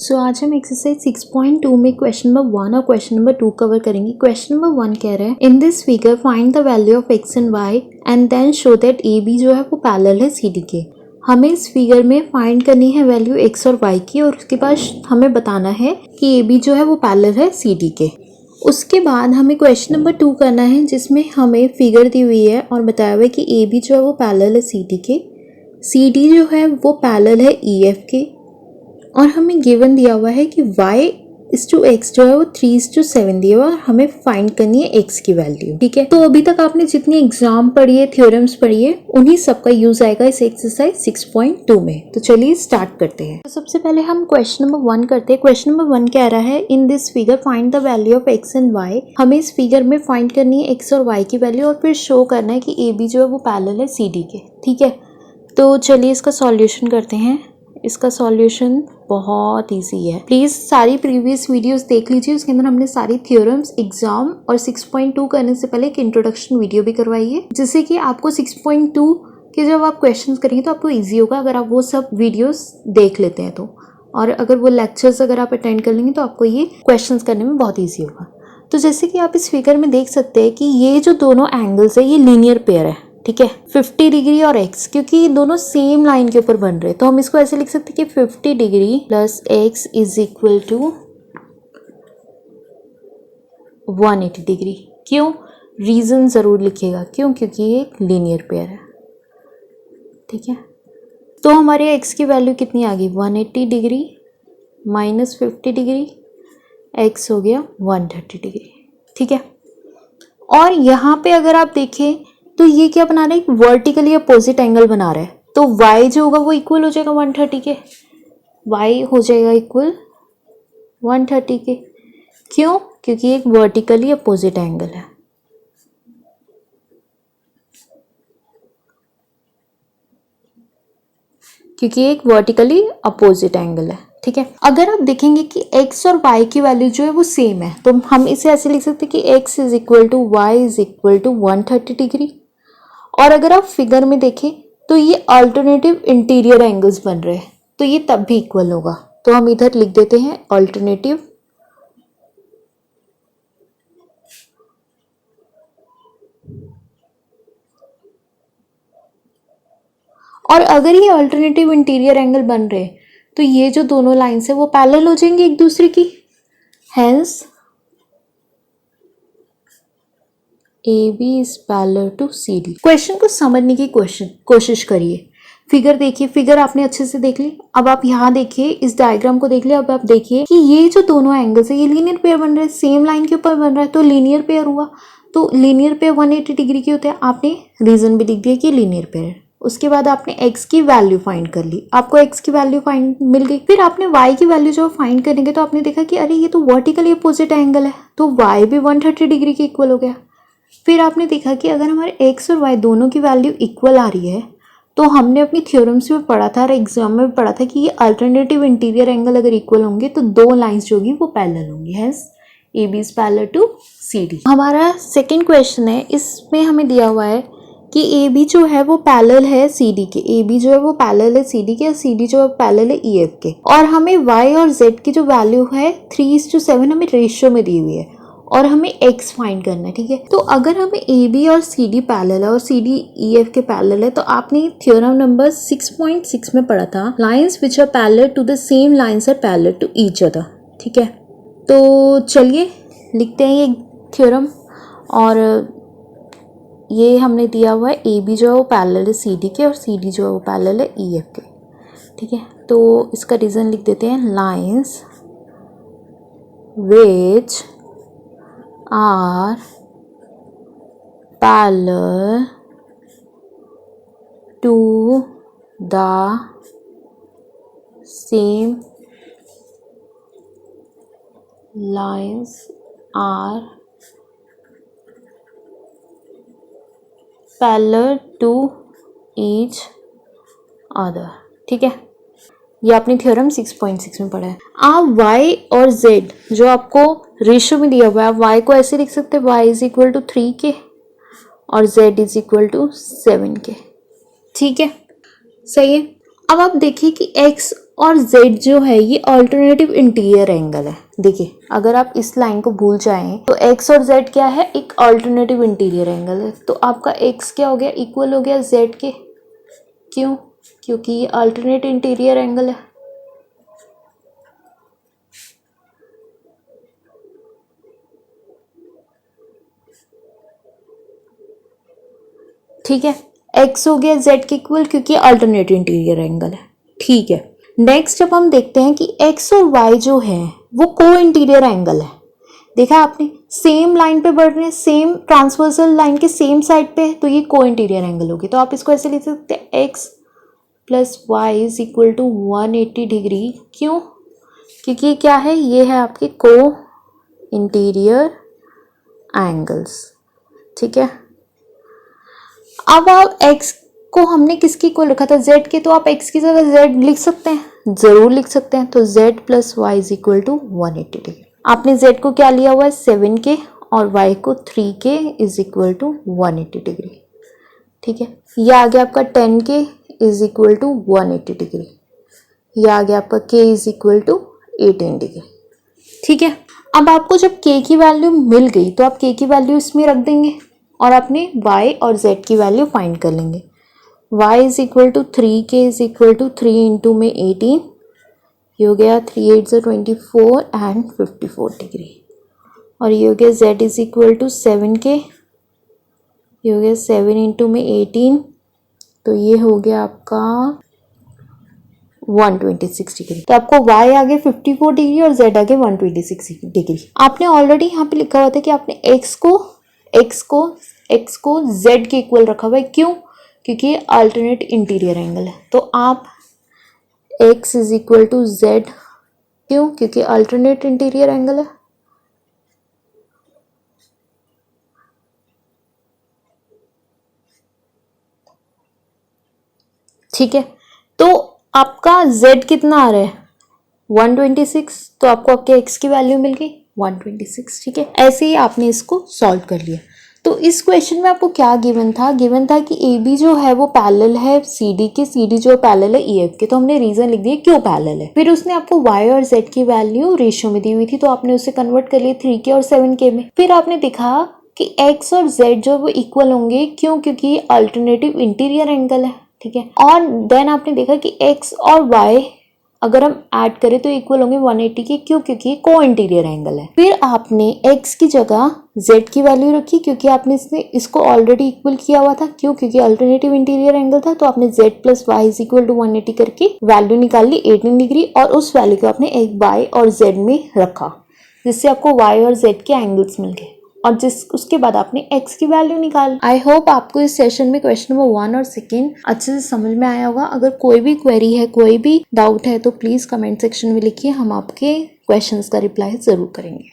सो आज हम एक्सरसाइज 6.2 में क्वेश्चन नंबर 1 और क्वेश्चन नंबर 2 कवर करेंगे। क्वेश्चन नंबर 1 कह रहा है in this figure find the value of X and Y and then show that A B जो है वो पैरेलल है सी डी के। हमें इस फिगर में फाइंड करनी है वैल्यू एक्स और वाई की और उसके बाद हमें बताना है कि ए बी जो है वो पैरेलल है सी डी के। उसके बाद हमें क्वेश्चन नंबर 2 करना है जिसमें हमें फिगर दी हुई है और बताया हुआ है कि ए बी जो है वो पैरेलल है सी डी के, सी डी जो है वो पैरेलल है ई एफ के, और हमें गिवन दिया हुआ है कि y/x जो है वो 3:7 दिया हुआ है और हमें फाइंड करनी है x की वैल्यू। ठीक है, तो अभी तक आपने जितनी एग्जाम पढ़ी है, थ्योरम्स पढ़ी है, उन्हीं सबका यूज आएगा इस एक्सरसाइज 6.2 में। तो चलिए स्टार्ट करते हैं। तो सबसे पहले हम क्वेश्चन नंबर 1 करते हैं। क्वेश्चन नंबर 1 कह रहा है in this figure find the value of x and y। हमें इस फिगर में फाइंड करनी है x और y की वैल्यू और फिर शो करना है कि ए बी जो है वो पैरेलल है सी डी के। ठीक है, तो चलिए इसका सॉल्यूशन करते हैं। इसका सॉल्यूशन बहुत इजी है। प्लीज़ सारी प्रीवियस वीडियोस देख लीजिए, उसके अंदर हमने सारी थ्योरम्स एग्जाम और 6.2 करने से पहले एक इंट्रोडक्शन वीडियो भी करवाई है, जिससे कि आपको 6.2 के जब आप क्वेश्चंस करेंगे तो आपको इजी होगा अगर आप वो सब वीडियोस देख लेते हैं तो। और अगर वो लेक्चर्स अगर आप अटेंड कर लेंगे तो आपको ये क्वेश्चंस करने में बहुत ईजी होगा। तो जैसे कि आप इस फिगर में देख सकते हैं कि ये जो दोनों एंगल्स है ये लीनियर पेयर है। ठीक है, 50 डिग्री और x, क्योंकि ये दोनों सेम लाइन के ऊपर बन रहे हैं तो हम इसको ऐसे लिख सकते हैं कि 50 degree plus x is equal to 180 degree. क्यों? रीजन जरूर लिखिएगा क्यों, क्योंकि ये एक लीनियर पेयर है। ठीक है, तो हमारे x की वैल्यू कितनी आ गई? 180 डिग्री माइनस 50 डिग्री, x हो गया 130 डिग्री। ठीक है, और यहाँ पे अगर आप देखें तो ये क्या बना रहा है? वर्टिकली अपोजिट एंगल बना रहा है, तो y जो होगा वो इक्वल हो जाएगा 130 के। y हो जाएगा इक्वल 130 के। क्यों? क्योंकि एक वर्टिकली अपोजिट एंगल है। क्योंकि एक वर्टिकली अपोजिट एंगल है। ठीक है, अगर आप देखेंगे कि x और y की वैल्यू जो है वो सेम है तो हम इसे ऐसे लिख सकते हैं कि x is equal to Y is equal to 130 degree. और अगर आप फिगर में देखें तो ये अल्टरनेटिव इंटीरियर एंगल्स बन रहे हैं तो ये तब भी इक्वल होगा। तो हम इधर लिख देते हैं अल्टरनेटिव और अगर ये अल्टरनेटिव इंटीरियर एंगल बन रहे हैं तो ये जो दोनों लाइंस है वो पैरेलल हो जाएंगे एक दूसरे की। Hence A B is parallel to C D. Question को समझने की कोशिश करिए। फिगर देखिए, फिगर आपने अच्छे से देख ली। अब आप यहाँ देखिए, इस डायग्राम को देख लिया। अब आप देखिए कि ये जो दोनों एंगल्स है ये लीनियर पेयर बन रहे हैं, सेम लाइन के ऊपर बन रहा है तो लीनियर पेयर हुआ। तो लीनियर पेयर 180 डिग्री के होते हैं। आपने रीजन भी लिख दिया कि लीनियर पेयर है। उसके बाद आपने x की वैल्यू फाइंड कर ली, आपको x की वैल्यू फाइंड मिल गई। फिर आपने y की वैल्यू जो फाइंड करेंगे तो आपने देखा कि अरे ये तो वर्टिकली अपोजिट एंगल है तो y भी 130 डिग्री के इक्वल हो गया। फिर आपने देखा कि अगर हमारे x और y दोनों की वैल्यू इक्वल आ रही है तो हमने अपनी थ्योरम्स में पढ़ा था और एग्जाम में भी पढ़ा था कि ये अल्टरनेटिव इंटीरियर एंगल अगर इक्वल होंगे तो दो लाइंस जो होगी वो पैरेलल होंगी। Hence A B is parallel to C D. हमारा सेकेंड क्वेश्चन है, इसमें हमें दिया हुआ है कि ए बी जो है वो पैरेलल है सी डी के। ए बी जो है वो पैरेलल है सी डी के और सी डी जो है पैरेलल है ई एफ के। और हमें y और z की जो वैल्यू है 3:7 हमें रेशियो में दी हुई है और हमें x फाइंड करना है। ठीक है, तो अगर हमें ए बी और सी डी पैरेलल है और सी डी ई एफ के पैरेलल है तो आपने थ्योरम नंबर 6.6 में पढ़ा था lines which are parallel to the same lines are parallel to each other. ठीक है, तो चलिए लिखते हैं ये थ्योरम। और ये हमने दिया हुआ है ए बी जो है वो पैरेलल है सी डी के और सी डी जो है वो पैरेलल है ई एफ के। ठीक है, तो इसका रीजन लिख देते हैं lines which are parallel to the same lines are parallel to each other। ठीक है, ये आपने थ्योरम 6.6 में पढ़ा है। आप y और z जो आपको रेशियो में दिया हुआ है, आप y को ऐसे लिख सकते हैं y इज इक्वल टू 3 के और z इज इक्वल टू 7 के। ठीक है, सही है। अब आप देखिए कि x और z जो है ये अल्टरनेटिव इंटीरियर एंगल है। देखिए अगर आप इस लाइन को भूल जाएं तो x और z क्या है, एक अल्टरनेटिव इंटीरियर एंगल है। तो आपका x क्या हो गया, इक्वल हो गया z के। क्यों, क्योंकि ये अल्टरनेट इंटीरियर एंगल है। ठीक है, x हो गया z के इक्वल क्योंकि अल्टरनेट इंटीरियर एंगल है। ठीक है, नेक्स्ट जब हम देखते हैं कि x और y जो है वो को इंटीरियर एंगल है। देखा आपने, सेम लाइन पे बढ़ रहे हैं, सेम ट्रांसवर्सल लाइन के सेम साइड पे, तो ये को इंटीरियर एंगल होगी। तो आप इसको ऐसे लिख सकते हैं x plus Y is equal to 180 degree. क्यों, क्योंकि ये क्या है, ये है आपके को इंटीरियर एंगल्स। ठीक है, अब आप x को हमने किसके इक्वल रखा था, z के, तो आप x की जगह z लिख सकते हैं, जरूर लिख सकते हैं। तो z plus Y is equal to 180 degree. आपने z को क्या लिया हुआ है 7 के और y को 3 के इज इक्वल टू 180 डिग्री। ठीक है, ये आ गया आपका 10 के इज इक्वल टू 180 डिग्री। ये आ गया आपका k is equal to 18 degree. ठीक है, अब आपको जब k की वैल्यू मिल गई तो आप k की वैल्यू इसमें रख देंगे और अपने y और z की वैल्यू फाइंड कर लेंगे। y is equal to 3k is equal to 3 into में 18, ये हो गया 3 8 से 24 एंड 54 डिग्री। और ये हो गया z is equal to 7k, ये हो गया 7 इंटू में 18, तो ये हो गया आपका 126 डिग्री। तो आपको y आगे 54 डिग्री और z आगे 126 डिग्री। आपने ऑलरेडी यहाँ पे लिखा हुआ था कि आपने x को z के इक्वल रखा हुआ है। क्यों, क्योंकि ये अल्टरनेट इंटीरियर एंगल है। तो आप x is equal to z, क्यों, क्योंकि अल्टरनेट इंटीरियर एंगल है। ठीक है, तो आपका z कितना आ रहा है 126, तो आपको आपके x की वैल्यू मिल गई 126। ठीक है, ऐसे ही आपने इसको सॉल्व कर लिया। तो इस क्वेश्चन में आपको क्या गिवन था, गिवन था कि ए बी जो है वो पैरेलल है सी डी के, सी डी जो पैरेलल है ई एफ के। तो हमने रीजन लिख दिया क्यों पैरेलल है। फिर उसने आपको y और z की वैल्यू रेशियो में दी हुई थी, तो आपने उसे कन्वर्ट कर लिया 3k और 7k में। फिर आपने देखा कि x और z जो वो इक्वल होंगे, क्यों, क्योंकि अल्टरनेटिव इंटीरियर एंगल है। ठीक है, और देन आपने देखा कि x और y अगर हम ऐड करें तो इक्वल होंगे 180 के। क्यों, क्योंकि को इंटीरियर एंगल है। फिर आपने x की जगह z की वैल्यू रखी, क्योंकि आपने इसको ऑलरेडी इक्वल किया हुआ था। क्यों, क्योंकि अल्टरनेटिव इंटीरियर एंगल था। तो आपने z plus Y is equal to 180 करके वैल्यू निकाल ली 18 डिग्री, और उस वैल्यू को आपने एक y और z में रखा, जिससे आपको y और z के एंगल्स मिल गए, और उसके बाद आपने x की वैल्यू निकाल। आई होप आपको इस सेशन में क्वेश्चन नंबर 1 और 2 अच्छे से समझ में आया होगा। अगर कोई भी क्वेरी है, कोई भी डाउट है, तो प्लीज कमेंट सेक्शन में लिखिए, हम आपके क्वेश्चंस का रिप्लाई जरूर करेंगे।